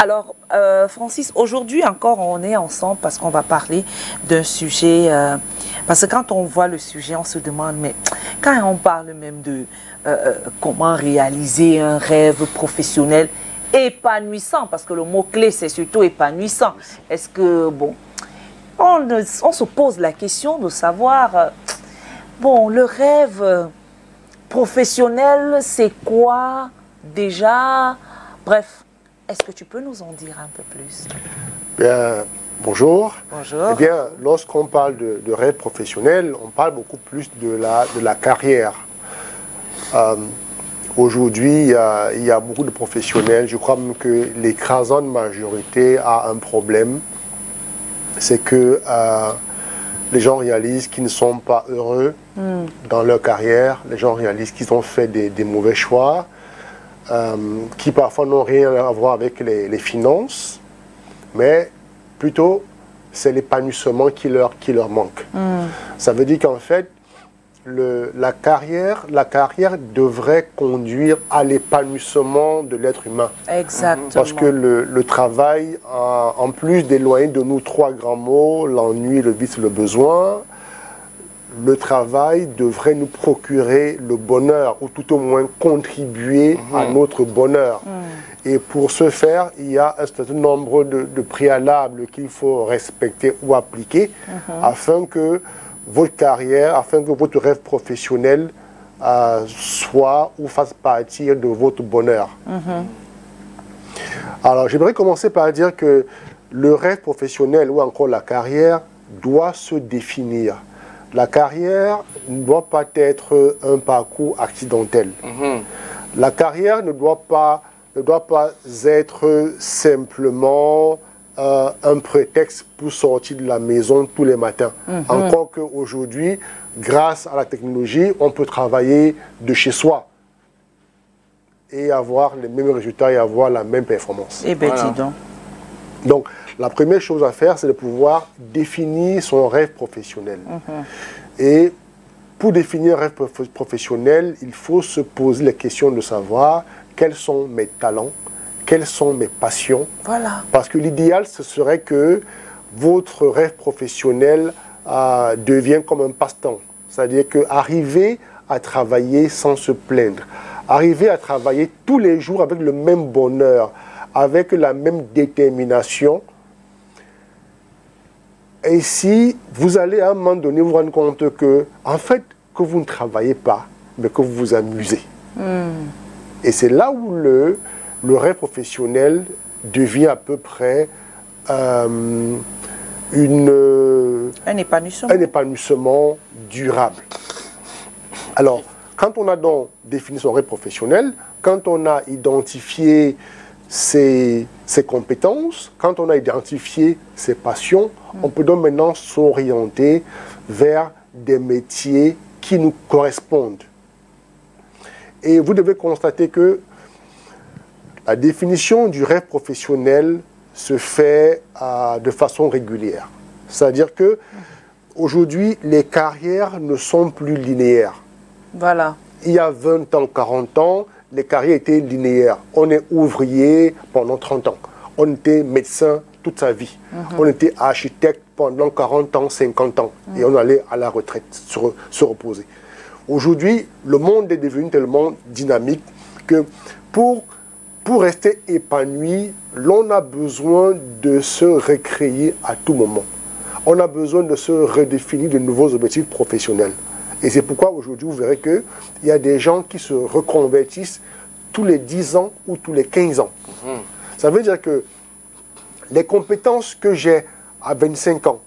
Alors, Francis, aujourd'hui encore, on est ensemble parce qu'on va parler d'un sujet... parce que quand on voit le sujet, on se demande, mais quand on parle même de comment réaliser un rêve professionnel épanouissant, parce que le mot-clé, c'est surtout épanouissant. Est-ce que, bon, on se pose la question de savoir, bon, le rêve professionnel, c'est quoi déjà? Bref. Est-ce que tu peux nous en dire un peu plus? Bien, bonjour. Bonjour. Eh bien, lorsqu'on parle de rêve professionnel, on parle beaucoup plus de la carrière. Aujourd'hui, il y a beaucoup de professionnels. Je crois même que l'écrasante majorité a un problème. C'est que les gens réalisent qu'ils ne sont pas heureux dans leur carrière. Les gens réalisent qu'ils ont fait des mauvais choix. Qui parfois n'ont rien à voir avec les finances, mais plutôt c'est l'épanouissement qui leur manque. Ça veut dire qu'en fait, la carrière devrait conduire à l'épanouissement de l'être humain. Exactement. Parce que le travail, en plus d'éloigner de nous trois grands mots, l'ennui, le vice, le besoin, le travail devrait nous procurer le bonheur, ou tout au moins contribuer à notre bonheur. Et pour ce faire, il y a un certain nombre de préalables qu'il faut respecter ou appliquer afin que votre carrière, afin que votre rêve professionnel soit ou fasse partie de votre bonheur. Alors, j'aimerais commencer par dire que le rêve professionnel ou encore la carrière doit se définir. La carrière ne doit pas être un parcours accidentel. La carrière ne doit pas être simplement un prétexte pour sortir de la maison tous les matins. Encore qu'aujourd'hui, grâce à la technologie, on peut travailler de chez soi et avoir les mêmes résultats et avoir la même performance. Eh bien, dis donc. Donc, la première chose à faire, c'est de pouvoir définir son rêve professionnel. Et pour définir un rêve professionnel, il faut se poser la question de savoir quels sont mes talents, quelles sont mes passions. Voilà. Parce que l'idéal, ce serait que votre rêve professionnel devienne comme un passe-temps. C'est-à-dire qu'arriver à travailler sans se plaindre, arriver à travailler tous les jours avec le même bonheur, avec la même détermination. Et si vous allez à un moment donné vous rendre compte que, en fait, que vous ne travaillez pas, mais que vous vous amusez. Et c'est là où le rêve professionnel devient à peu près un épanouissement durable. Alors, quand on a donc défini son rêve professionnel, quand on a identifié ses compétences, quand on a identifié ses passions, on peut donc maintenant s'orienter vers des métiers qui nous correspondent. Et vous devez constater que la définition du rêve professionnel se fait de façon régulière. C'est-à-dire que aujourd'hui, les carrières ne sont plus linéaires. Voilà. Il y a 20 ans, 40 ans, les carrières étaient linéaires. On est ouvrier pendant 30 ans. On était médecin toute sa vie. On était architecte pendant 40 ans, 50 ans. Et on allait à la retraite, se reposer. Aujourd'hui, le monde est devenu tellement dynamique que pour rester épanoui, l'on a besoin de se recréer à tout moment. On a besoin de se redéfinir de nouveaux objectifs professionnels. Et c'est pourquoi aujourd'hui, vous verrez qu'il y a des gens qui se reconvertissent tous les 10 ans ou tous les 15 ans. Ça veut dire que les compétences que j'ai à 25 ans,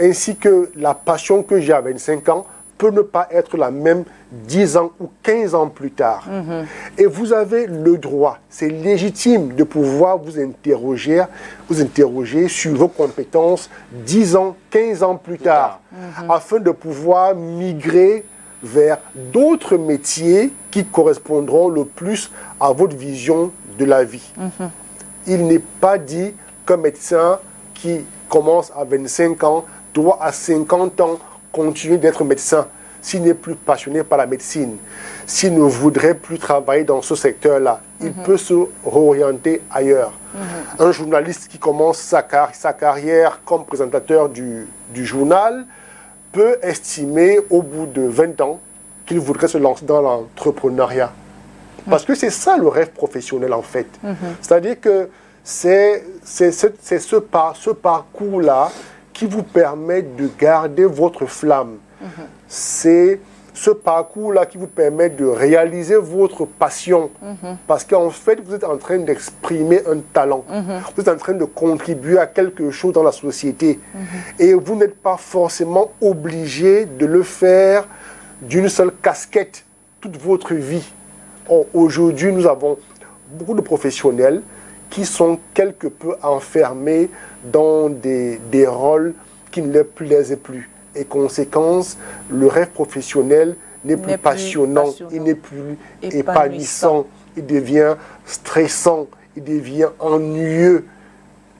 ainsi que la passion que j'ai à 25 ans, peut ne pas être la même 10 ans ou 15 ans plus tard. Et vous avez le droit, c'est légitime de pouvoir vous interroger sur vos compétences 10 ans, 15 ans plus tard, afin de pouvoir migrer vers d'autres métiers qui correspondront le plus à votre vision de la vie. Il n'est pas dit qu'un médecin qui commence à 25 ans doit à 50 ans continuer d'être médecin. s'il n'est plus passionné par la médecine, s'il ne voudrait plus travailler dans ce secteur-là, il peut se réorienter ailleurs. Un journaliste qui commence sa carrière comme présentateur du journal peut estimer au bout de 20 ans qu'il voudrait se lancer dans l'entrepreneuriat. Parce que c'est ça le rêve professionnel en fait. C'est-à-dire que c'est ce parcours-là qui vous permet de garder votre flamme. C'est ce parcours-là qui vous permet de réaliser votre passion. Parce qu'en fait, vous êtes en train d'exprimer un talent. Vous êtes en train de contribuer à quelque chose dans la société. Et vous n'êtes pas forcément obligé de le faire d'une seule casquette toute votre vie. Aujourd'hui, nous avons beaucoup de professionnels qui sont quelque peu enfermés dans des rôles qui ne les plaisent plus. Et conséquence, le rêve professionnel n'est plus passionnant, il n'est plus épanouissant, il devient stressant, il devient ennuyeux.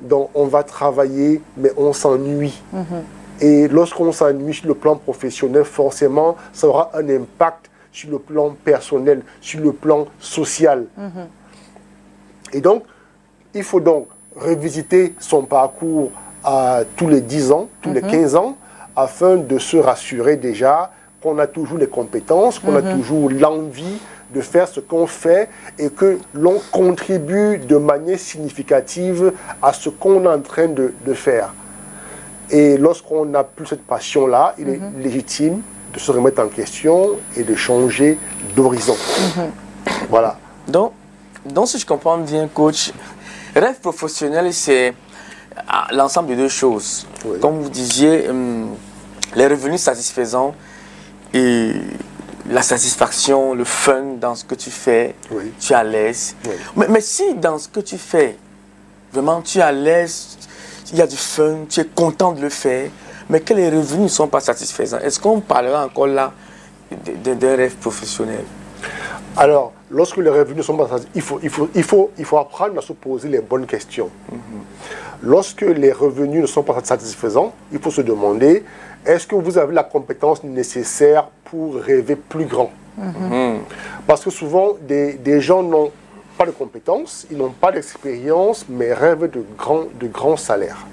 Donc on va travailler, mais on s'ennuie. Et lorsqu'on s'ennuie sur le plan professionnel, forcément, ça aura un impact sur le plan personnel, sur le plan social. Et donc, il faut donc revisiter son parcours tous les 10 ans, tous les 15 ans, afin de se rassurer déjà qu'on a toujours les compétences, qu'on a toujours l'envie de faire ce qu'on fait et que l'on contribue de manière significative à ce qu'on est en train de faire. Et lorsqu'on n'a plus cette passion-là, il est légitime de se remettre en question et de changer d'horizon. Voilà. Donc, si je comprends bien, coach, rêve professionnel, c'est l'ensemble de deux choses. Oui. Comme vous disiez, les revenus satisfaisants et la satisfaction, le fun dans ce que tu fais, Oui. tu es à l'aise. Oui. Mais si dans ce que tu fais, vraiment tu es à l'aise, il y a du fun, tu es content de le faire, mais que les revenus ne sont pas satisfaisants, est-ce qu'on parlera encore là d'un rêve professionnel? Alors, lorsque les revenus ne sont pas satisfaisants, il faut apprendre à se poser les bonnes questions. Lorsque les revenus ne sont pas satisfaisants, il faut se demander, est-ce que vous avez la compétence nécessaire pour rêver plus grand? Parce que souvent, des gens n'ont pas de compétences, ils n'ont pas d'expérience, mais rêvent de grands salaires.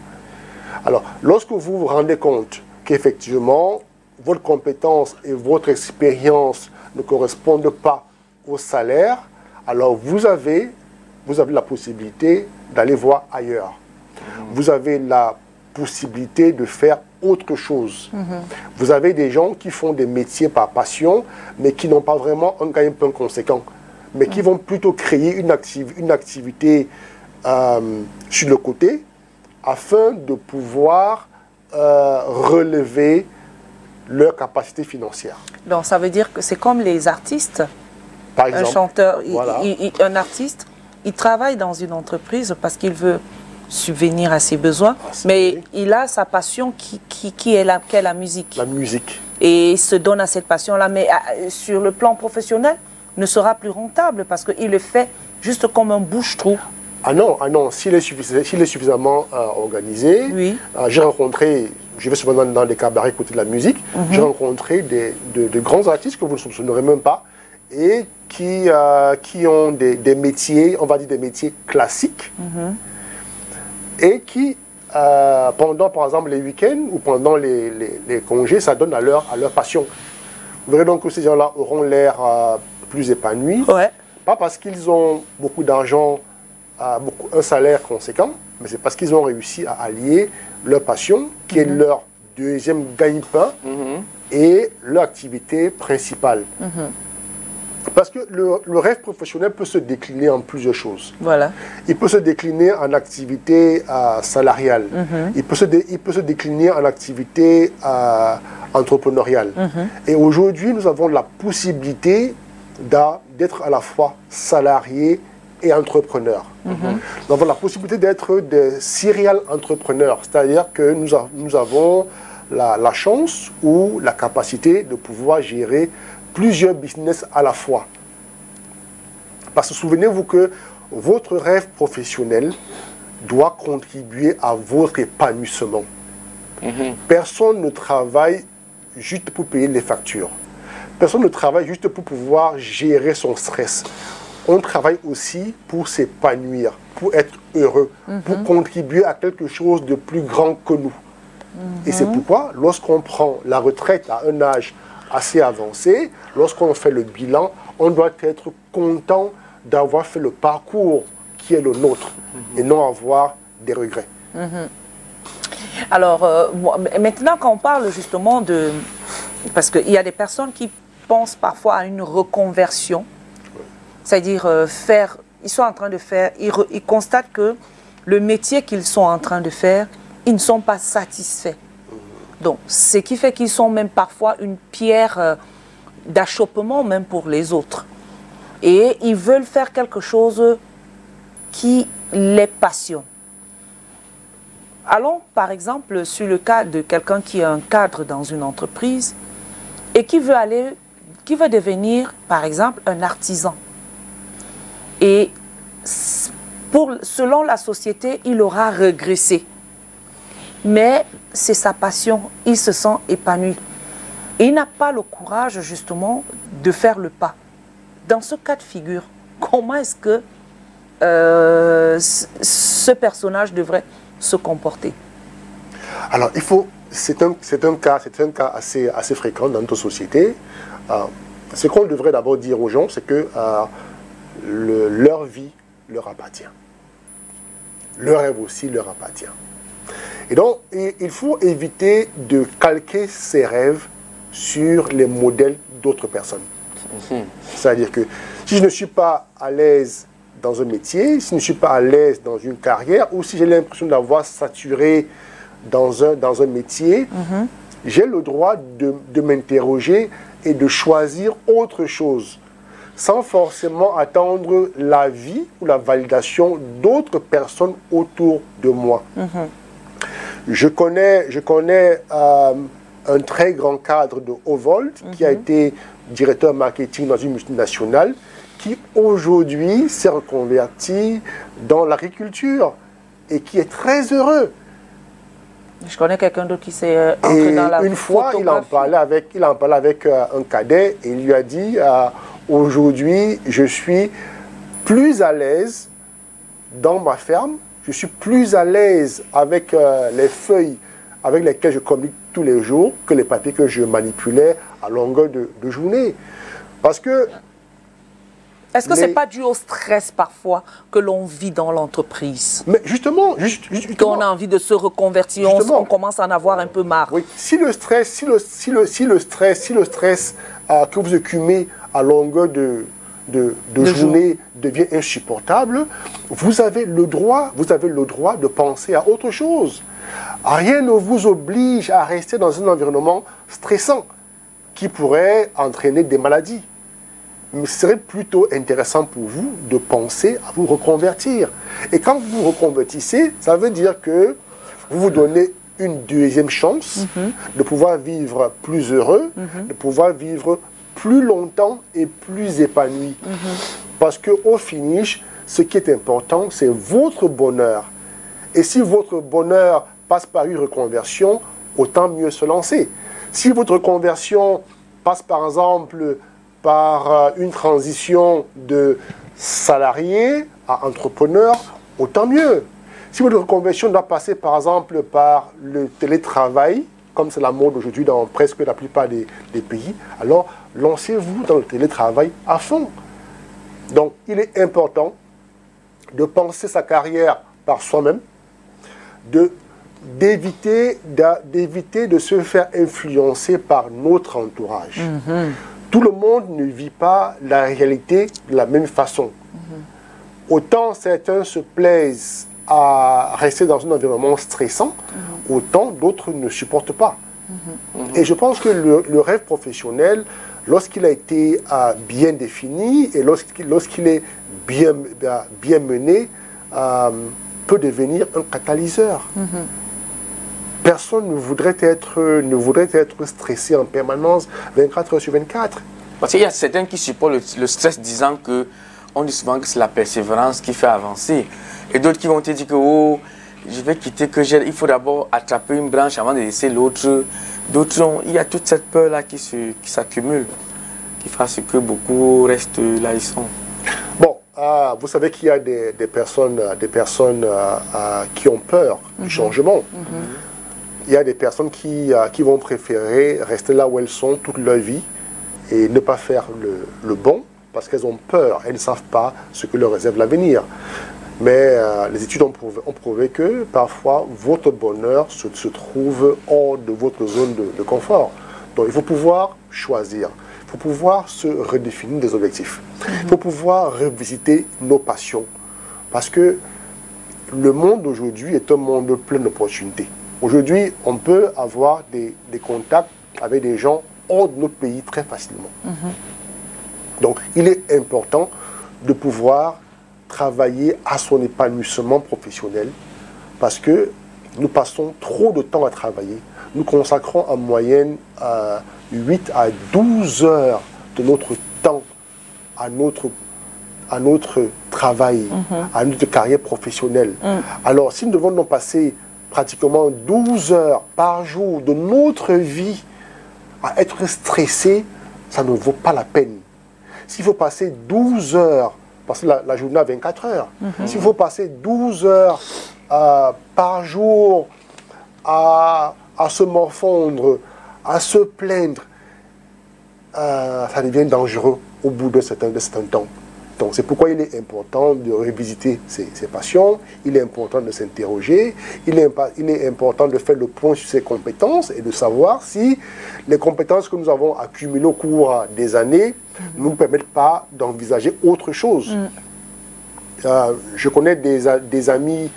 Alors, lorsque vous vous rendez compte qu'effectivement, votre compétence et votre expérience ne correspondent pas au salaire, alors vous avez la possibilité d'aller voir ailleurs. Vous avez la possibilité de faire autre chose. Vous avez des gens qui font des métiers par passion, mais qui n'ont pas vraiment un gagne-pain conséquent, mais qui vont plutôt créer une activité sur le côté, afin de pouvoir relever leur capacité financière. Donc ça veut dire que c'est comme les artistes. Par exemple, un chanteur, voilà. un artiste, il travaille dans une entreprise parce qu'il veut subvenir à ses besoins, mais il a sa passion qui est la musique. La musique. Et il se donne à cette passion-là, mais sur le plan professionnel, ne sera plus rentable parce qu'il le fait juste comme un bouche-trou. Ah non, s'il est suffisamment organisé, Oui. J'ai rencontré, je vais souvent dans des cabarets côté de la musique, j'ai rencontré de grands artistes que vous ne soupçonnerez même pas, et qui ont des métiers, on va dire des métiers classiques, et qui, pendant par exemple les week-ends ou pendant les congés, ça donne à leur passion. Vous verrez donc que ces gens-là auront l'air plus épanouis, pas parce qu'ils ont beaucoup d'argent, un salaire conséquent, mais c'est parce qu'ils ont réussi à allier leur passion, qui est leur deuxième gagne-pain, et leur activité principale. Parce que le rêve professionnel peut se décliner en plusieurs choses. Voilà. Il peut se décliner en activité salariale. Il peut se décliner en activité entrepreneuriale. Et aujourd'hui, nous avons la possibilité d'être à la fois salarié et entrepreneur. Nous avons la possibilité d'être des serial entrepreneurs, c'est-à-dire que nous avons la chance ou la capacité de pouvoir gérer plusieurs business à la fois. Parce que souvenez-vous que votre rêve professionnel doit contribuer à votre épanouissement. Personne ne travaille juste pour payer les factures. Personne ne travaille juste pour pouvoir gérer son stress. On travaille aussi pour s'épanouir, pour être heureux, pour contribuer à quelque chose de plus grand que nous. Et c'est pourquoi, lorsqu'on prend la retraite à un âge assez avancé, lorsqu'on fait le bilan, on doit être content d'avoir fait le parcours qui est le nôtre et non avoir des regrets. Alors, maintenant quand on parle justement de... Parce qu'il y a des personnes qui pensent parfois à une reconversion, c'est-à-dire faire... Ils sont en train de faire... Ils constatent que le métier qu'ils sont en train de faire, ils ne sont pas satisfaits. Donc, ce qui fait qu'ils sont même parfois une pierre d'achoppement même pour les autres. Et ils veulent faire quelque chose qui les passionne. Allons par exemple sur le cas de quelqu'un qui est un cadre dans une entreprise et qui veut devenir par exemple un artisan. Et selon la société, il aura régressé. Mais c'est sa passion, il se sent épanoui. Et il n'a pas le courage justement de faire le pas. Dans ce cas de figure, comment est-ce que ce personnage devrait se comporter? Alors, c'est un cas assez fréquent dans notre société. Ce qu'on devrait d'abord dire aux gens, c'est que leur vie leur appartient. Leur rêve aussi leur appartient. Et donc, il faut éviter de calquer ses rêves sur les modèles d'autres personnes. C'est-à-dire que si je ne suis pas à l'aise dans un métier, si je ne suis pas à l'aise dans une carrière, ou si j'ai l'impression d'avoir saturé dans un métier, j'ai le droit de m'interroger et de choisir autre chose, sans forcément attendre l'avis ou la validation d'autres personnes autour de moi. Je connais un très grand cadre de Ovolt qui a été directeur marketing dans une multinationale, qui aujourd'hui s'est reconverti dans l'agriculture et qui est très heureux. Je connais quelqu'un d'autre qui s'est entré dans la une fois, il en parlait avec un cadet et il lui a dit aujourd'hui, je suis plus à l'aise dans ma ferme, je suis plus à l'aise avec les feuilles avec lesquelles je communique tous les jours que les papiers que je manipulais à longueur de journée. Parce que... Est-ce que ce n'est pas dû au stress parfois que l'on vit dans l'entreprise? Mais justement... Qu'on a envie de se reconvertir, on commence à en avoir un peu marre. Oui, si le stress que vous écumez à longueur de journée devient insupportable, vous avez le droit de penser à autre chose. Rien ne vous oblige à rester dans un environnement stressant qui pourrait entraîner des maladies. Mais ce serait plutôt intéressant pour vous de penser à vous reconvertir. Et quand vous vous reconvertissez, ça veut dire que vous vous donnez une deuxième chance de pouvoir vivre plus heureux, de pouvoir vivre plus longtemps et plus épanoui. Parce qu'au finish, ce qui est important, c'est votre bonheur. Et si votre bonheur passe par une reconversion, autant mieux se lancer. Si votre reconversion passe par exemple par une transition de salarié à entrepreneur, autant mieux. Si votre reconversion doit passer par exemple par le télétravail, comme c'est la mode aujourd'hui dans presque la plupart des pays, alors lancez-vous dans le télétravail à fond. Donc il est important de penser sa carrière par soi-même, d'éviter de se faire influencer par notre entourage. Tout le monde ne vit pas la réalité de la même façon. Autant certains se plaisent à rester dans un environnement stressant, autant d'autres ne supportent pas. Et je pense que le rêve professionnel, lorsqu'il a été bien défini et lorsqu'il est bien mené, peut devenir un catalyseur. Personne ne voudrait être stressé en permanence 24 heures sur 24. Parce qu'il y a certains qui supportent le stress disant que on dit souvent que c'est la persévérance qui fait avancer. Et d'autres qui vont te dire que oh, je vais quitter, il faut d'abord attraper une branche avant de laisser l'autre. D'autres, il y a toute cette peur-là qui s'accumule. qui fasse que beaucoup restent là ils sont. Bon, vous savez qu'il y a des personnes qui ont peur du changement. Il y a des personnes qui vont préférer rester là où elles sont toute leur vie et ne pas faire le bon parce qu'elles ont peur, elles ne savent pas ce que leur réserve l'avenir. Mais les études ont prouvé que parfois votre bonheur se trouve hors de votre zone de confort. Donc il faut pouvoir choisir, il faut pouvoir se redéfinir des objectifs, il faut pouvoir revisiter nos passions. Parce que le monde d'aujourd'hui est un monde plein d'opportunités. Aujourd'hui, on peut avoir des contacts avec des gens hors de notre pays très facilement. Donc il est important de pouvoir travailler à son épanouissement professionnel parce que nous passons trop de temps à travailler. Nous consacrons en moyenne 8 à 12 heures de notre temps à notre travail, à notre carrière professionnelle. Alors, si nous devons nous passer pratiquement 12 heures par jour de notre vie à être stressé, ça ne vaut pas la peine. S'il faut passer 12 heures, parce que la journée a 24 heures, s'il faut passer 12 heures par jour à se morfondre, à se plaindre, ça devient dangereux au bout de certain temps. Donc c'est pourquoi il est important de revisiter ses passions, il est important de s'interroger, il est important de faire le point sur ses compétences et de savoir si les compétences que nous avons accumulées au cours des années ne nous permettent pas d'envisager autre chose. Je connais des amis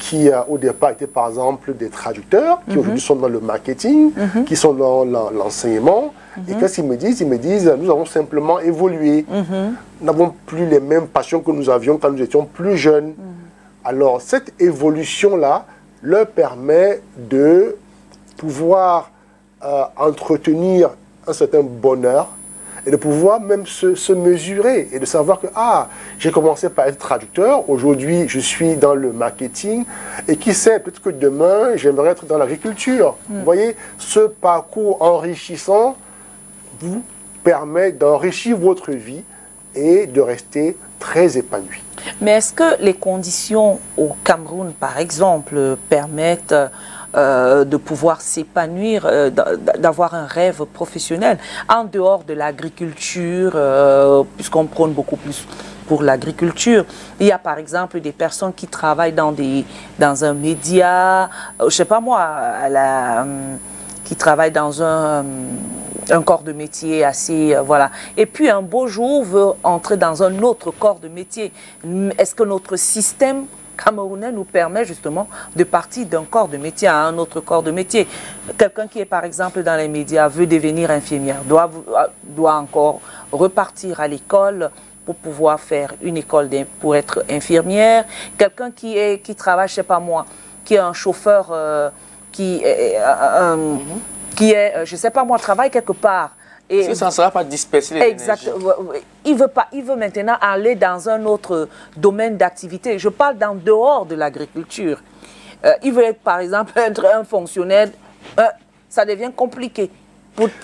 qui au départ étaient par exemple des traducteurs, qui aujourd'hui sont dans le marketing, qui sont dans l'enseignement. Et qu'est-ce qu'ils me disent? Ils me disent, nous avons simplement évolué. Nous n'avons plus les mêmes passions que nous avions quand nous étions plus jeunes. Alors cette évolution-là leur permet de pouvoir entretenir un certain bonheur et de pouvoir même se mesurer et de savoir que, j'ai commencé par être traducteur, aujourd'hui je suis dans le marketing, et qui sait, peut-être que demain j'aimerais être dans l'agriculture. Vous voyez, ce parcours enrichissant vous permet d'enrichir votre vie et de rester très épanoui. Mais est-ce que les conditions au Cameroun, par exemple, permettent de pouvoir s'épanouir, d'avoir un rêve professionnel en dehors de l'agriculture, puisqu'on prône beaucoup plus pour l'agriculture? Il y a par exemple des personnes qui travaillent dans un média, je ne sais pas moi, qui travaillent dans un corps de métier assez, voilà. Et puis un beau jour veut entrer dans un autre corps de métier. Est-ce que notre système camerounais nous permet justement de partir d'un corps de métier à un autre corps de métier? Quelqu'un qui est par exemple dans les médias veut devenir infirmière, doit encore repartir à l'école pour pouvoir faire une école pour être infirmière. Quelqu'un qui travaille, je sais pas moi, qui est un chauffeur, qui est, je sais pas moi, travaille quelque part. Et ça ne sera pas disperser les exact. Il veut maintenant aller dans un autre domaine d'activité. Je parle d'en dehors de l'agriculture. Il veut être, par exemple, être un fonctionnaire. Ça devient compliqué.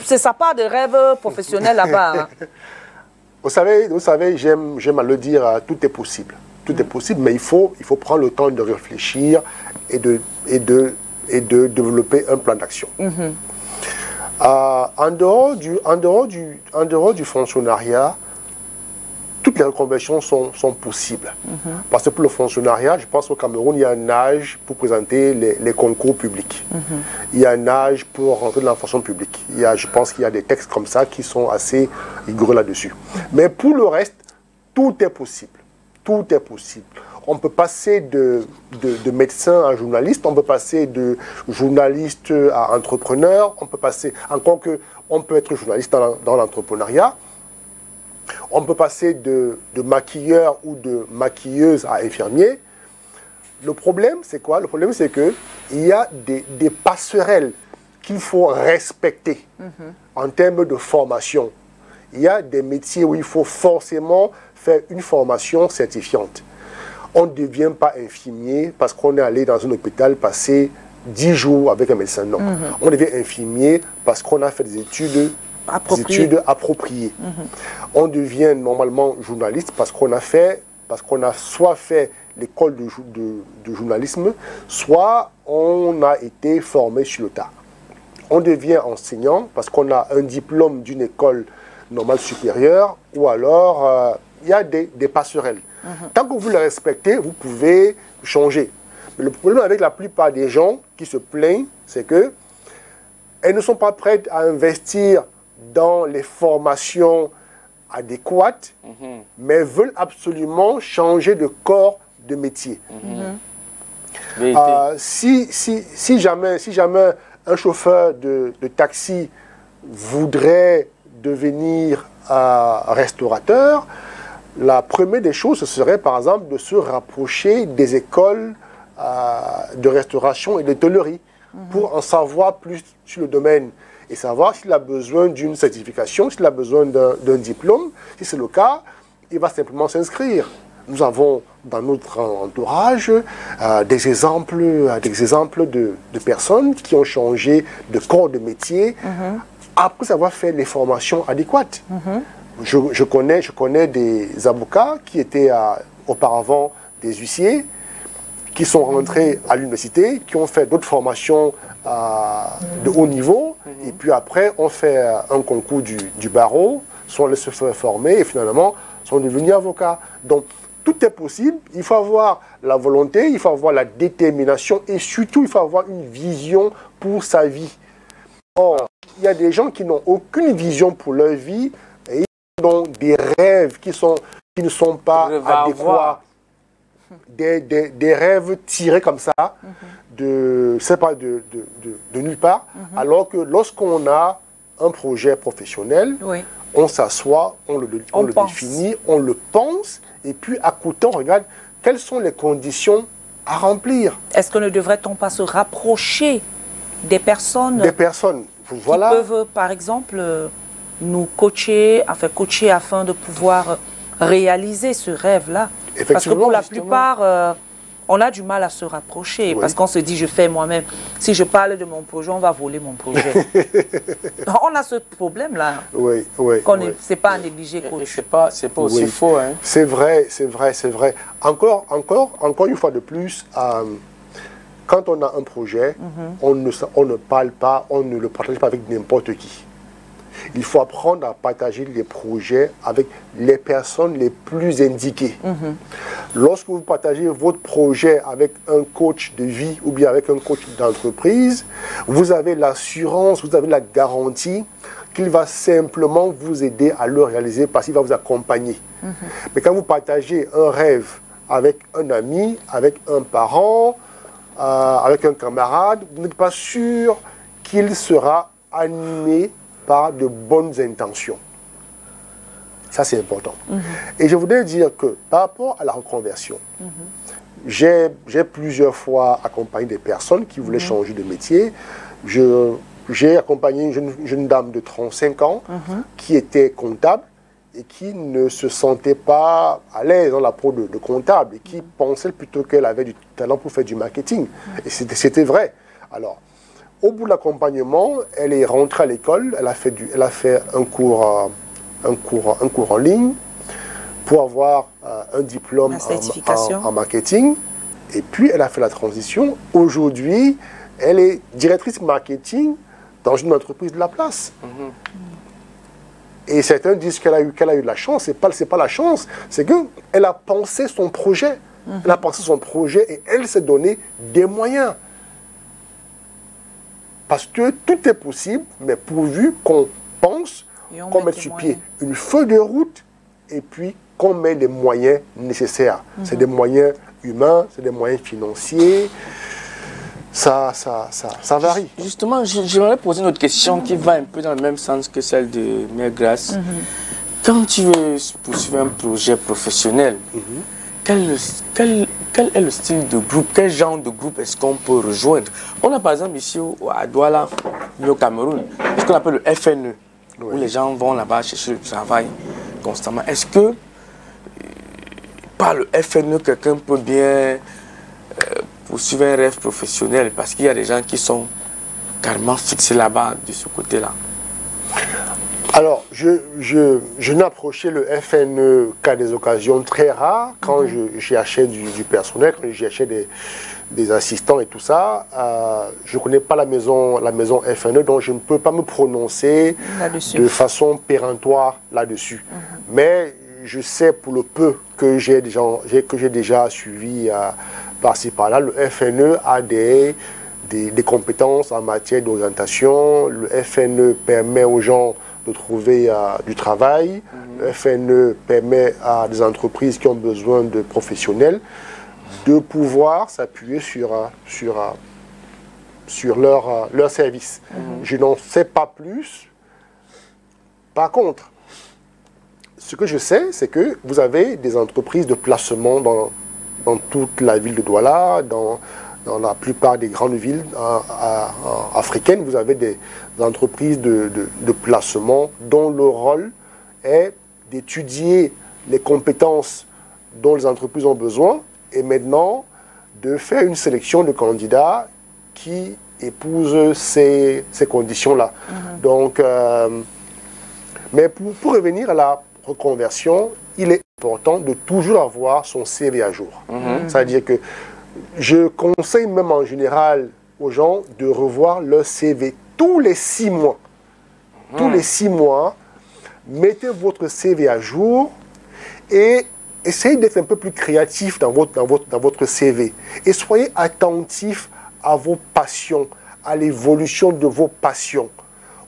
C'est sa part de rêve professionnel là-bas. Hein. Vous savez, j'aime à le dire, tout est possible. Tout est possible, mais il faut prendre le temps de réfléchir et de développer un plan d'action. En dehors du fonctionnariat, toutes les reconversions sont possibles. Parce que pour le fonctionnariat, je pense qu'au Cameroun, il y a un âge pour présenter les concours publics. Il y a un âge pour rentrer dans la fonction publique. Je pense qu'il y a des textes comme ça qui sont assez rigoureux là-dessus. Mais pour le reste, tout est possible. Tout est possible. On peut passer de médecin à journaliste, on peut passer de journaliste à entrepreneur, on peut passer, encore que on peut être journaliste dans l'entrepreneuriat, on peut passer de maquilleur ou de maquilleuse à infirmier. Le problème, c'est quoi? Le problème, c'est qu'il y a des passerelles qu'il faut respecter en termes de formation. Il y a des métiers où il faut forcément faire une formation certifiante. On ne devient pas infirmier parce qu'on est allé dans un hôpital passer 10 jours avec un médecin. Non. On devient infirmier parce qu'on a fait des études études appropriées. On devient normalement journaliste parce qu'on a soit fait l'école de journalisme, soit on a été formé sur le tas. On devient enseignant parce qu'on a un diplôme d'une école normale supérieure, ou alors il y a des passerelles. Tant que vous le respectez, vous pouvez changer. Mais le problème avec la plupart des gens qui se plaignent, c'est que elles ne sont pas prêtes à investir dans les formations adéquates, mais veulent absolument changer de corps de métier. Si jamais un chauffeur de taxi voudrait devenir restaurateur, la première des choses, ce serait par exemple de se rapprocher des écoles de restauration et d'hôtellerie pour en savoir plus sur le domaine et savoir s'il a besoin d'une certification, s'il a besoin d'un diplôme. Si c'est le cas, il va simplement s'inscrire. Nous avons dans notre entourage des exemples de personnes qui ont changé de corps de métier après avoir fait les formations adéquates. Je connais des avocats qui étaient auparavant des huissiers, qui sont rentrés à l'université, qui ont fait d'autres formations de haut niveau, et puis après ont fait un concours du barreau, sont allés se faire former et finalement sont devenus avocats. Donc tout est possible, il faut avoir la volonté, il faut avoir la détermination et surtout il faut avoir une vision pour sa vie. Or, il y a des gens qui n'ont aucune vision pour leur vie et ils ont des rêves qui ne sont pas adéquats. Des rêves tirés comme ça, de nulle part, alors que lorsqu'on a un projet professionnel, on s'assoit, on le définit, on le pense, et puis à côté, on regarde quelles sont les conditions à remplir. Est-ce que ne devrait-on pas se rapprocher des personnes voilà, qui peuvent, par exemple, nous coacher afin de pouvoir réaliser ce rêve-là? Parce que pour la plupart, on a du mal à se rapprocher, parce qu'on se dit, je fais moi-même. Si je parle de mon projet, on va voler mon projet. On a ce problème-là. C'est pas à négliger, coach. C'est pas aussi faux. Hein. C'est vrai. Encore une fois de plus, quand on a un projet, on ne parle pas, on ne le partage pas avec n'importe qui. Il faut apprendre à partager les projets avec les personnes les plus indiquées. Lorsque vous partagez votre projet avec un coach de vie ou bien avec un coach d'entreprise, vous avez l'assurance, vous avez la garantie qu'il va simplement vous aider à le réaliser parce qu'il va vous accompagner. Mais quand vous partagez un rêve avec un ami, avec un parent, avec un camarade, vous n'êtes pas sûr qu'il sera animé par de bonnes intentions. Ça, c'est important. Et je voudrais dire que par rapport à la reconversion, j'ai plusieurs fois accompagné des personnes qui voulaient changer de métier. J'ai accompagné une jeune dame de 35 ans qui était comptable et qui ne se sentait pas à l'aise dans la peau de comptable et qui pensait plutôt qu'elle avait du talent pour faire du marketing. Et c'était vrai. Alors, au bout de l'accompagnement, elle est rentrée à l'école, elle a fait un cours en ligne pour avoir un diplôme en marketing. Et puis, elle a fait la transition. Aujourd'hui, elle est directrice marketing dans une entreprise de la place. Et certains disent qu'elle a eu de la chance. C'est pas la chance, c'est qu'elle a pensé son projet. Elle a pensé son projet et elle s'est donné des moyens. Parce que tout est possible, mais pourvu qu'on pense, qu'on mette sur pied une feuille de route et puis qu'on met les moyens nécessaires. C'est des moyens humains, c'est des moyens financiers. Ça varie. Justement, j'aimerais poser une autre question qui va un peu dans le même sens que celle de Mère Grace. Quand tu veux poursuivre un projet professionnel, quel est le style de groupe, quel genre de groupe est-ce qu'on peut rejoindre? On a par exemple ici à Douala, au Cameroun, ce qu'on appelle le FNE, où les gens vont là-bas chercher du travail constamment. Est-ce que par le FNE, quelqu'un peut bien poursuivre un rêve professionnel? Parce qu'il y a des gens qui sont carrément fixés là-bas, de ce côté-là. Alors, je n'approchais le FNE qu'à des occasions très rares, quand j'y achète du personnel, quand j'y achète des assistants et tout ça. Je ne connais pas la maison FNE, donc je ne peux pas me prononcer de façon péremptoire là-dessus. Mais je sais pour le peu que j'ai déjà suivi par-ci par-là, le FNE a des compétences en matière d'orientation. Le FNE permet aux gens de trouver du travail. Le FNE permet à des entreprises qui ont besoin de professionnels de pouvoir s'appuyer sur leur service. Je n'en sais pas plus. Par contre, ce que je sais, c'est que vous avez des entreprises de placement dans toute la ville de Douala, dans la plupart des grandes villes africaines. Vous avez des entreprises de placement dont le rôle est d'étudier les compétences dont les entreprises ont besoin et maintenant de faire une sélection de candidats qui épousent ces conditions-là. Donc, mais pour revenir à la reconversion, il est important de toujours avoir son CV à jour. C'est-à-dire que je conseille même en général aux gens de revoir leur CV tous les 6 mois. Tous les 6 mois, mettez votre CV à jour et essayez d'être un peu plus créatif dans votre CV. Et soyez attentif à vos passions, à l'évolution de vos passions.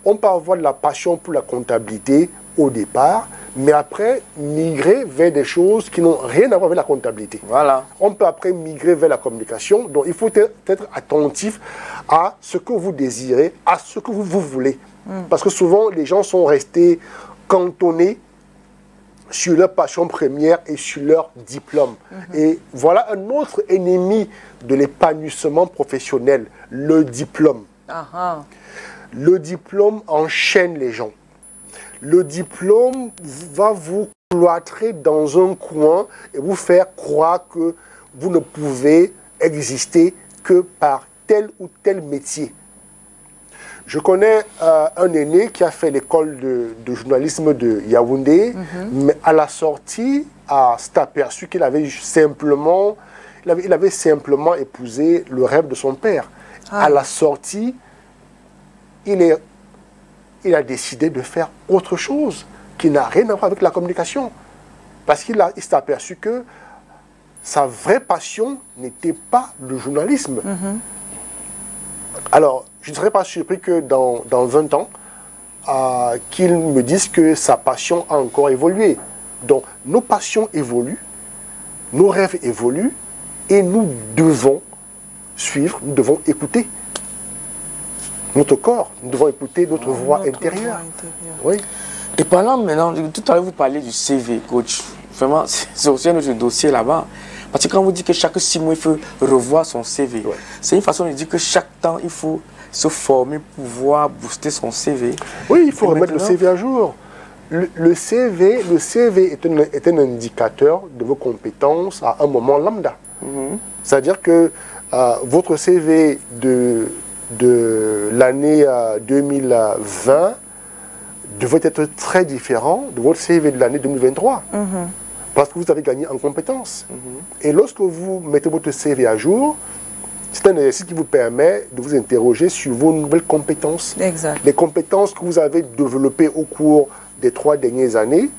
On peut avoir de la passion pour la comptabilité au départ, mais après migrer vers des choses qui n'ont rien à voir avec la comptabilité. Voilà. On peut après migrer vers la communication. Donc il faut être attentif à ce que vous désirez, à ce que vous voulez. Parce que souvent les gens sont restés cantonnés sur leur passion première et sur leur diplôme. Et voilà un autre ennemi de l'épanouissement professionnel, le diplôme. Le diplôme enchaîne les gens. Le diplôme va vous cloîtrer dans un coin et vous faire croire que vous ne pouvez exister que par tel ou tel métier. Je connais un aîné qui a fait l'école de journalisme de Yaoundé, mais à la sortie, s'est aperçu qu'il avait simplement, il avait simplement épousé le rêve de son père. À la sortie, il a décidé de faire autre chose qui n'a rien à voir avec la communication. Parce qu'il s'est aperçu que sa vraie passion n'était pas le journalisme. Alors, je ne serais pas surpris que dans 20 ans, qu'il me dise que sa passion a encore évolué. Donc, nos passions évoluent, nos rêves évoluent, et nous devons suivre, nous devons écouter notre corps, nous devons écouter notre voix intérieure. Oui. Et parlant maintenant, tout à l'heure vous parlez du CV, coach. Vraiment, c'est aussi un autre dossier là-bas. Parce que quand vous dites que chaque 6 mois, il faut revoir son CV, c'est une façon de dire que chaque temps, il faut se former pour pouvoir booster son CV. Oui, il faut remettre le CV à jour. Le CV est un indicateur de vos compétences à un moment lambda. C'est-à-dire que votre CV de l'année 2020 devrait être très différent de votre CV de l'année 2023. Parce que vous avez gagné en compétences. Et lorsque vous mettez votre CV à jour, c'est un exercice qui vous permet de vous interroger sur vos nouvelles compétences. Exact. Les compétences que vous avez développées au cours des 3 dernières années.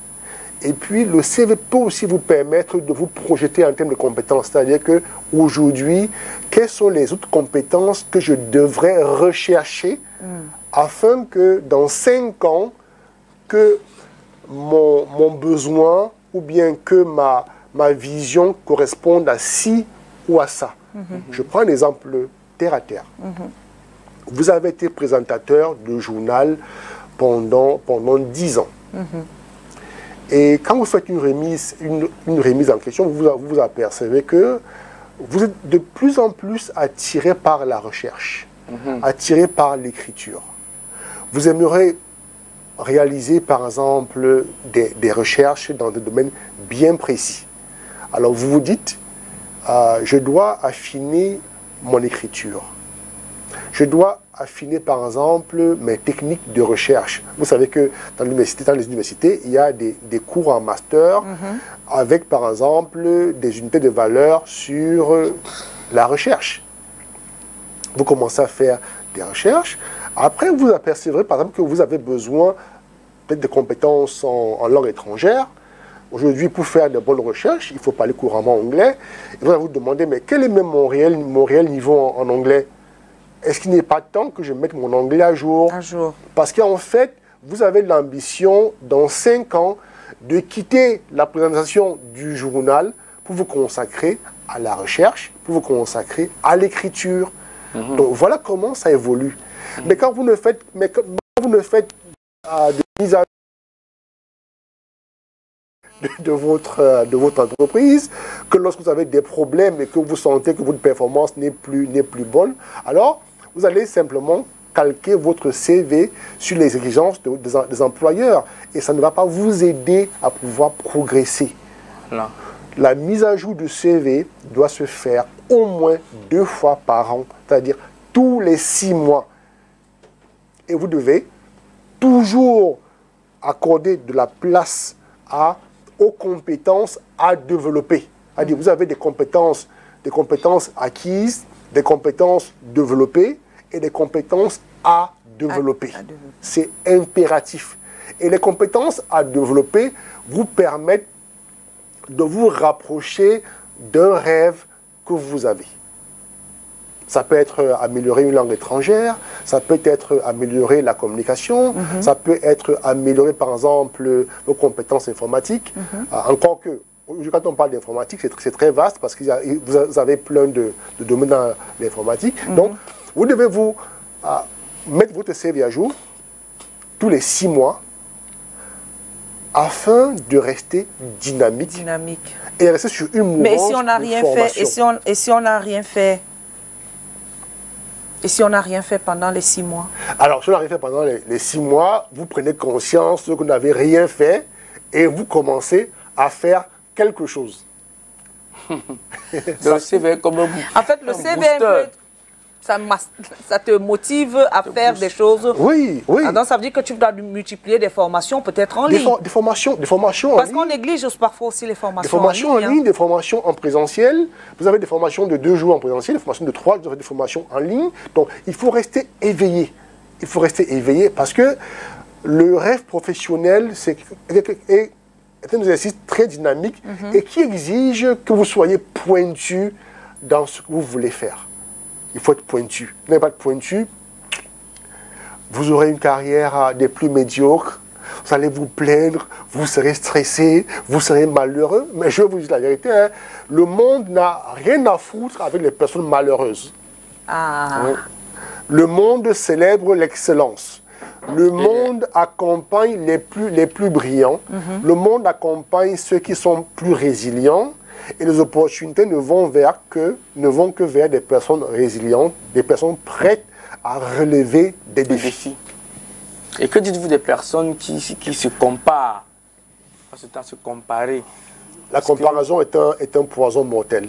Et puis, le CV peut aussi vous permettre de vous projeter en termes de compétences. C'est-à-dire qu'aujourd'hui, quelles sont les autres compétences que je devrais rechercher afin que dans 5 ans, que mon besoin ou bien que ma vision corresponde à ci ou à ça. Je prends un exemple terre à terre. Vous avez été présentateur de journal pendant 10 ans. Et quand vous faites une remise en question, vous apercevez que vous êtes de plus en plus attiré par la recherche, attiré par l'écriture. Vous aimeriez réaliser, par exemple, des recherches dans des domaines bien précis. Alors vous vous dites, je dois affiner mon écriture. Je dois affiner, par exemple, mes techniques de recherche. Vous savez que dans les universités, il y a des cours en master avec, par exemple, des unités de valeur sur la recherche. Vous commencez à faire des recherches. Après, vous apercevrez, par exemple, que vous avez besoin peut-être de compétences en langue étrangère. Aujourd'hui, pour faire de bonnes recherches, il faut parler couramment anglais. Et vous allez vous demander, mais quel est même mon réel niveau en anglais? Est-ce qu'il n'est pas temps que je mette mon anglais à jour? Parce qu'en fait, vous avez l'ambition, dans 5 ans, de quitter la présentation du journal pour vous consacrer à la recherche, pour vous consacrer à l'écriture. Donc voilà comment ça évolue. Mais quand vous ne faites, de mise à de votre entreprise, que lorsque vous avez des problèmes et que vous sentez que votre performance n'est plus bonne, alors vous allez simplement calquer votre CV sur les exigences des employeurs et ça ne va pas vous aider à pouvoir progresser. Non. La mise à jour du CV doit se faire au moins 2 fois par an, c'est-à-dire tous les 6 mois. Et vous devez toujours accorder de la place aux compétences à développer. C'est-à-dire vous avez des compétences acquises, des compétences développées et des compétences à développer. C'est impératif. Et les compétences à développer vous permettent de vous rapprocher d'un rêve que vous avez. Ça peut être améliorer une langue étrangère, ça peut être améliorer la communication, ça peut être améliorer par exemple vos compétences informatiques. Encore que, quand on parle d'informatique, c'est très vaste parce que vous avez plein de domaines dans l'informatique. Donc, vous devez mettre votre CV à jour tous les 6 mois afin de rester dynamique. Et rester sur une mouvance. Mais si on n'a rien fait, et si on n'a rien fait, et si on n'a rien fait pendant les 6 mois? Alors, si on n'a rien fait pendant les 6 mois, vous prenez conscience que vous n'avez rien fait et vous commencez à faire quelque chose. Le CV comme un En fait, le CV, ça te motive à faire des choses. Oui. Donc, ça veut dire que tu dois multiplier des formations peut-être en ligne. Des formations en ligne. Parce qu'on néglige parfois aussi les formations des formations en ligne, des formations en présentiel. Vous avez des formations de 2 jours en présentiel, des formations de 3, vous avez des formations en ligne. Donc, il faut rester éveillé. Il faut rester éveillé parce que le rêve professionnel, c'est un exercice très dynamique et qui exige que vous soyez pointu dans ce que vous voulez faire. Il faut être pointu. Si vous n'êtes pas pointu, vous aurez une carrière des plus médiocres, vous allez vous plaindre, vous serez stressé, vous serez malheureux. Mais je vais vous dire la vérité, hein, le monde n'a rien à foutre avec les personnes malheureuses. Oui. Le monde célèbre l'excellence. Le monde accompagne les plus brillants. Le monde accompagne ceux qui sont plus résilients. Et les opportunités ne vont que vers des personnes résilientes, des personnes prêtes à relever des défis. Et que dites-vous des personnes qui se comparent? Parce que se comparer. La comparaison est un poison mortel.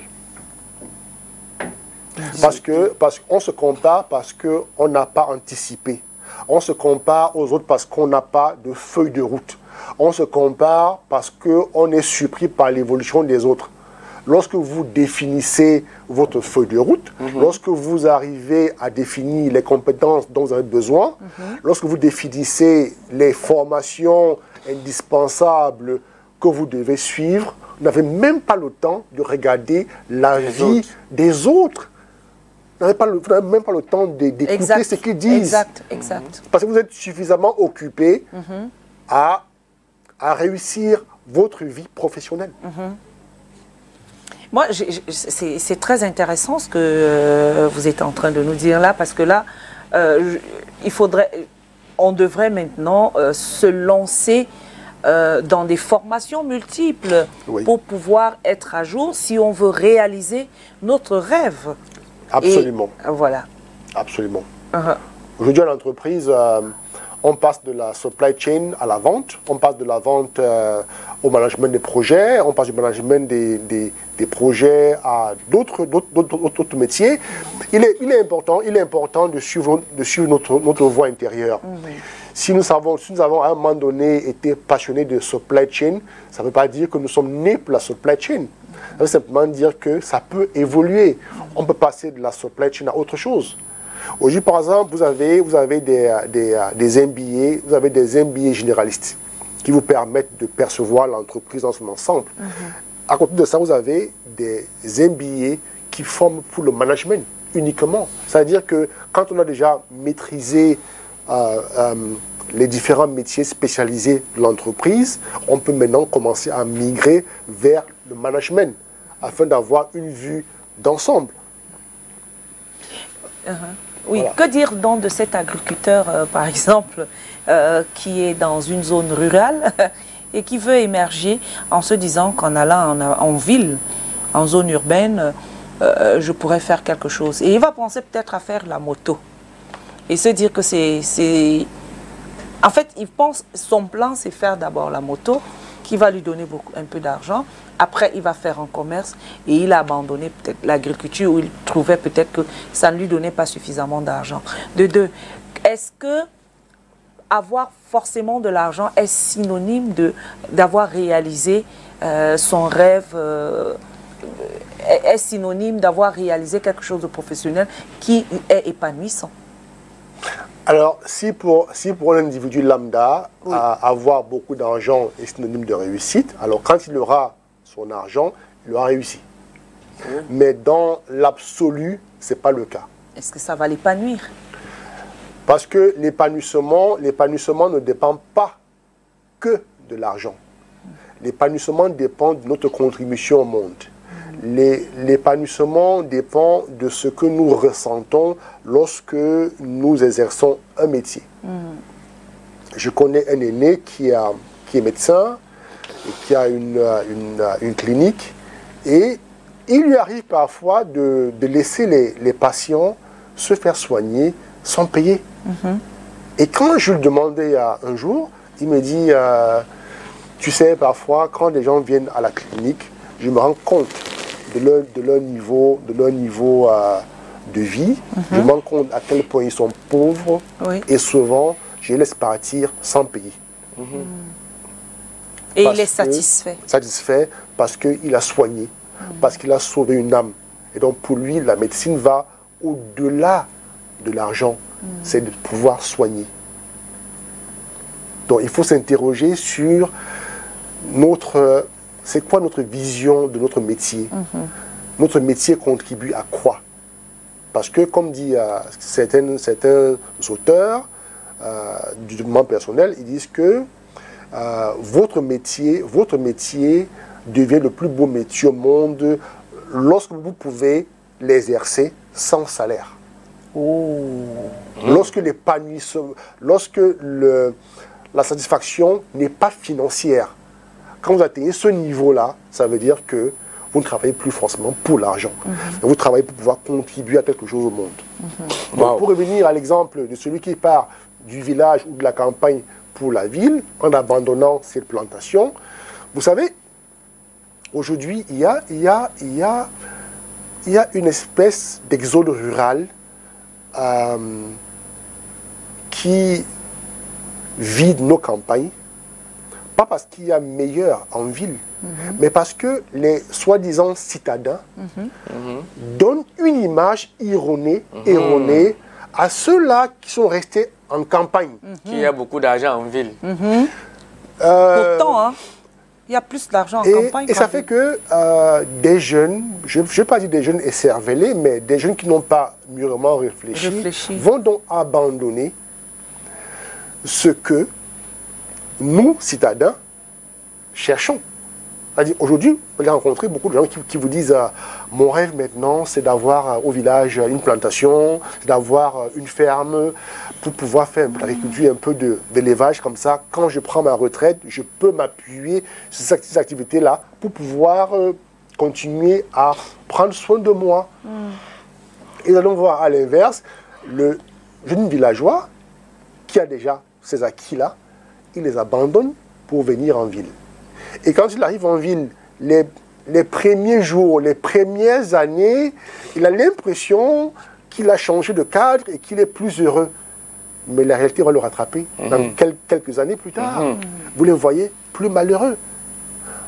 Parce qu'on se compare parce qu'on n'a pas anticipé. On se compare aux autres parce qu'on n'a pas de feuille de route. On se compare parce qu'on est surpris par l'évolution des autres. Lorsque vous définissez votre feuille de route, lorsque vous arrivez à définir les compétences dont vous avez besoin, lorsque vous définissez les formations indispensables que vous devez suivre, vous n'avez même pas le temps de regarder la vie des autres. Vous n'avez même pas le temps d'écouter ce qu'ils disent. Exact. Parce que vous êtes suffisamment occupé à réussir votre vie professionnelle. Moi, c'est très intéressant ce que vous êtes en train de nous dire là, parce que là, on devrait maintenant se lancer dans des formations multiples pour pouvoir être à jour si on veut réaliser notre rêve. Absolument. Et, voilà. Absolument. Aujourd'hui, à l'entreprise, on passe de la supply chain à la vente, on passe de la vente au management des projets, on passe du management des projets à d'autres métiers. Il est important de suivre notre voie intérieure. Si nous avons à un moment donné été passionnés de supply chain, ça ne veut pas dire que nous sommes nés pour la supply chain. Ça veut simplement dire que ça peut évoluer. On peut passer de la supply chain à autre chose. Aujourd'hui, par exemple, vous avez des MBA, vous avez des MBA généralistes qui vous permettent de percevoir l'entreprise dans son ensemble. À côté de ça, vous avez des MBA qui forment pour le management uniquement. C'est-à-dire que quand on a déjà maîtrisé les différents métiers spécialisés de l'entreprise, on peut maintenant commencer à migrer vers le management afin d'avoir une vue d'ensemble. Oui, voilà. Que dire donc de cet agriculteur, par exemple, qui est dans une zone rurale et qui veut émerger en se disant qu'en allant en ville, en zone urbaine, je pourrais faire quelque chose. Et il va penser peut-être à faire la moto. Et se dire que c'est... En fait, il pense, son plan, c'est faire d'abord la moto, qui va lui donner un peu d'argent. Après, il va faire un commerce et il a abandonné peut-être l'agriculture où il trouvait peut-être que ça ne lui donnait pas suffisamment d'argent. De deux, est-ce que avoir forcément de l'argent est synonyme d'avoir réalisé son rêve, est synonyme d'avoir réalisé quelque chose de professionnel qui est épanouissant? Alors, si pour un individu lambda, oui, avoir beaucoup d'argent est synonyme de réussite, alors quand il aura son argent, il aura réussi. Oui. Mais dans l'absolu, ce n'est pas le cas. Est-ce que ça va l'épanouir? Parce que l'épanouissement ne dépend pas que de l'argent. L'épanouissement dépend de notre contribution au monde. L'épanouissement dépend de ce que nous ressentons lorsque nous exerçons un métier. Je connais un aîné qui est médecin et qui a une clinique, et il lui arrive parfois de laisser les patients se faire soigner sans payer. Et quand je lui demandais un jour, il me dit, tu sais, parfois quand les gens viennent à la clinique, je me rends compte de leur niveau de vie. Je me rends compte à quel point ils sont pauvres, oui, et souvent, je les laisse partir sans payer. Et il est satisfait. Satisfait parce qu'il a soigné, parce qu'il a sauvé une âme. Et donc pour lui, la médecine va au-delà de l'argent. C'est de pouvoir soigner. Donc il faut s'interroger sur c'est quoi notre vision de notre métier? Notre métier contribue à quoi? Parce que, comme dit certains auteurs du développement personnel, ils disent que votre métier devient le plus beau métier au monde lorsque vous pouvez l'exercer sans salaire. Lorsque la satisfaction n'est pas financière. Quand vous atteignez ce niveau-là, ça veut dire que vous ne travaillez plus forcément pour l'argent. Vous travaillez pour pouvoir contribuer à quelque chose au monde. Donc, pour revenir à l'exemple de celui qui part du village ou de la campagne pour la ville, en abandonnant cette plantation, vous savez, aujourd'hui, il y a une espèce d'exode rural qui vide nos campagnes. Pas parce qu'il y a meilleur en ville, mais parce que les soi-disant citadins donnent une image erronée à ceux-là qui sont restés en campagne. Qu'il y a beaucoup d'argent en ville. Pourtant, hein, il y a plus d'argent en campagne. Et ça fait que des jeunes, je ne vais pas dire des jeunes écervelés, mais des jeunes qui n'ont pas mûrement réfléchi, vont donc abandonner ce que nous, citadins, cherchons. C'est-à-dire, aujourd'hui, j'ai rencontré beaucoup de gens qui vous disent mon rêve maintenant, c'est d'avoir au village une plantation, d'avoir une ferme pour pouvoir faire de l'agriculture, un peu d'élevage comme ça. Quand je prends ma retraite, je peux m'appuyer sur ces activités-là pour pouvoir continuer à prendre soin de moi. Et nous allons voir à l'inverse, le jeune villageois qui a déjà ces acquis-là, il les abandonne pour venir en ville. Et quand il arrive en ville, les premiers jours, les premières années, il a l'impression qu'il a changé de cadre et qu'il est plus heureux. Mais la réalité va le rattraper dans quelques années plus tard. Vous les voyez plus malheureux.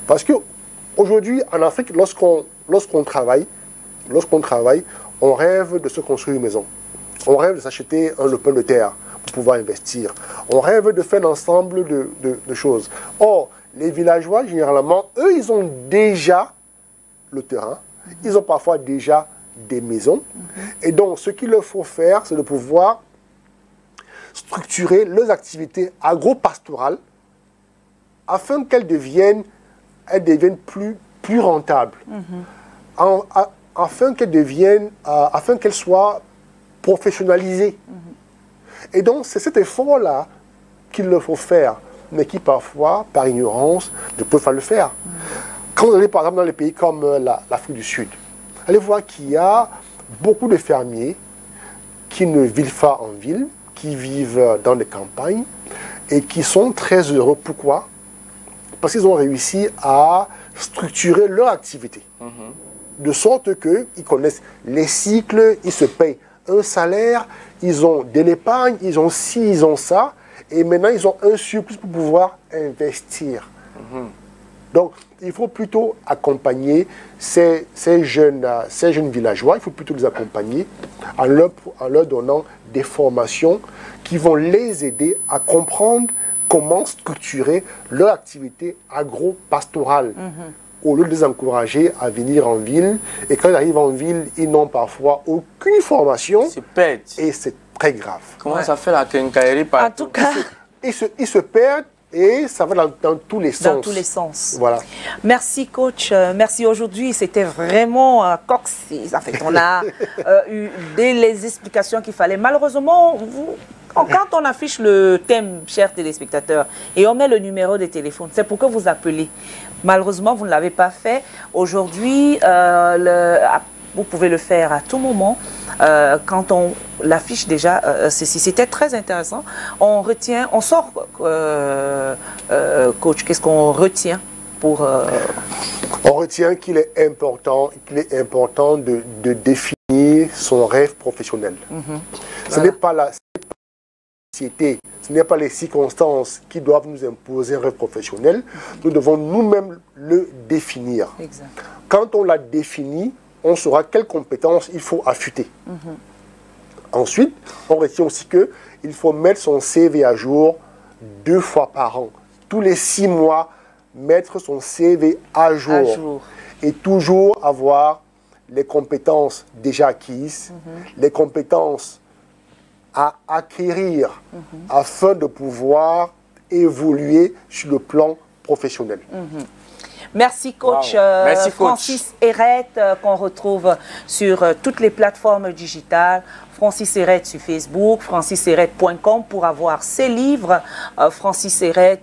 Parce qu'aujourd'hui, en Afrique, lorsqu'on travaille, on rêve de se construire une maison. On rêve de s'acheter un lopin de terre pour pouvoir investir. On rêve de faire un ensemble de choses. Or, les villageois, généralement, eux, ils ont déjà le terrain. Ils ont parfois déjà des maisons. Et donc, ce qu'il leur faut faire, c'est de pouvoir structurer leurs activités agro-pastorales afin qu'elles deviennent plus rentables. Afin qu'elles soient professionnalisées. Et donc, c'est cet effort-là qu'il leur faut faire, mais qui parfois, par ignorance, ne peuvent pas le faire. Quand vous allez par exemple dans les pays comme l'Afrique du Sud, allez voir qu'il y a beaucoup de fermiers qui ne vivent pas en ville, qui vivent dans les campagnes et qui sont très heureux. Pourquoi? Parce qu'ils ont réussi à structurer leur activité. De sorte qu'ils connaissent les cycles, ils se payent un salaire, ils ont de l'épargne, ils ont ci, ils ont ça, et maintenant ils ont un surplus pour pouvoir investir. Donc, il faut plutôt accompagner ces jeunes villageois, il faut plutôt les accompagner en leur donnant des formations qui vont les aider à comprendre comment structurer leur activité agro-pastorale. Au lieu de les encourager à venir en ville. Et quand ils arrivent en ville, ils n'ont parfois aucune formation. Et c'est très grave. Comment ça fait la quincaillerie partout? En tout cas, ils se perdent et ça va dans tous les sens. Dans tous les sens. Voilà. Merci, coach. Merci. Aujourd'hui, c'était vraiment coxy. En fait, on a eu les explications qu'il fallait. Malheureusement, quand on affiche le thème, chers téléspectateurs, et on met le numéro de téléphone, c'est pour que vous appelez. Malheureusement, vous ne l'avez pas fait. Aujourd'hui, vous pouvez le faire à tout moment. Quand on l'affiche déjà, c'était très intéressant. On sort, coach, qu'est-ce qu'on retient pour... On retient qu'il est important de définir son rêve professionnel. Ce n'est pas la société, ce n'est pas les circonstances qui doivent nous imposer un rêve professionnel. Nous devons nous-mêmes le définir. Exact. Quand on l'a défini, on saura quelles compétences il faut affûter. Ensuite, on retient aussi qu'il faut mettre son CV à jour 2 fois par an. Tous les 6 mois, mettre son CV à jour. Et toujours avoir les compétences déjà acquises, les compétences à acquérir afin de pouvoir évoluer sur le plan professionnel. Merci, coach. Merci, Francis Héret, qu'on retrouve sur toutes les plateformes digitales. Francis Héret sur Facebook, francishéret.com pour avoir ses livres. Francis Héret,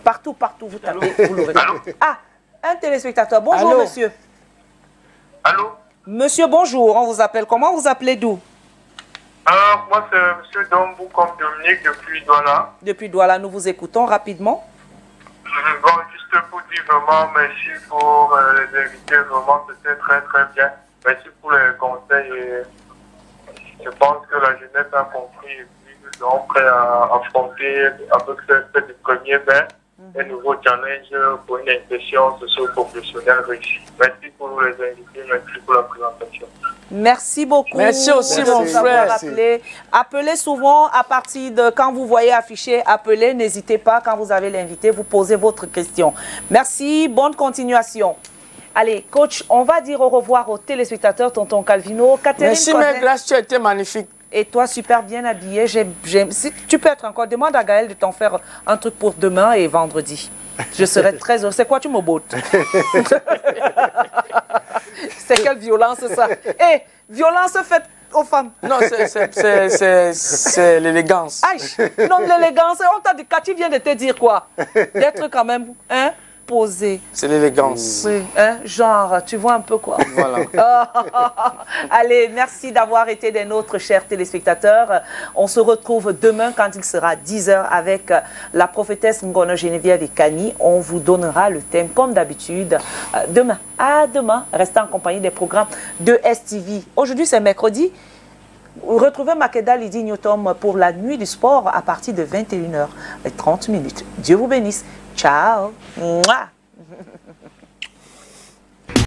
partout, vous tapez, vous l'aurez. Ah, un téléspectateur. Bonjour, Allô. monsieur. Allô? Monsieur, bonjour. On vous appelle comment? Vous appelez d'où? Moi, c'est M. Dombou comme Dominique depuis Douala. Depuis Douala, nous vous écoutons rapidement. Bon, juste pour dire vraiment merci pour les invités, vraiment c'était très très bien. Merci pour les conseils et je pense que la jeunesse a compris et puis nous sommes prêts à affronter avec cette premier bain un nouveau challenge pour une insertion socio-professionnelle réussie. Merci pour les invités, merci pour la présentation. Merci beaucoup. Merci aussi, mon frère. Appelez souvent à partir de quand vous voyez afficher, appelez. N'hésitez pas, quand vous avez l'invité, vous posez votre question. Merci, bonne continuation. Allez, coach, on va dire au revoir aux téléspectateurs, tonton Calvino. Catherine Merci, mais grâce, tu as été magnifique. Et toi, super bien habillé. Si tu peux être encore, demande à Gaël de t'en faire un truc pour demain et vendredi. Je serai très heureux. C'est quoi, tu me bottes? C'est quelle violence, ça? Eh, violence faite aux femmes. Non, c'est l'élégance. Non, l'élégance, on t'a dit, Cathy vient de te dire quoi? D'être quand même, hein, posé. C'est l'élégance. Oui, hein, genre, tu vois un peu quoi. Voilà. Allez, merci d'avoir été des nôtres, chers téléspectateurs. On se retrouve demain quand il sera 10 h avec la prophétesse Ngono Geneviève et Kani. On vous donnera le thème comme d'habitude demain. À demain, restez en compagnie des programmes de STV. Aujourd'hui, c'est mercredi. Retrouvez Makeda Lydie Newton pour la nuit du sport à partir de 21h30. Dieu vous bénisse. Ciao. Mouah.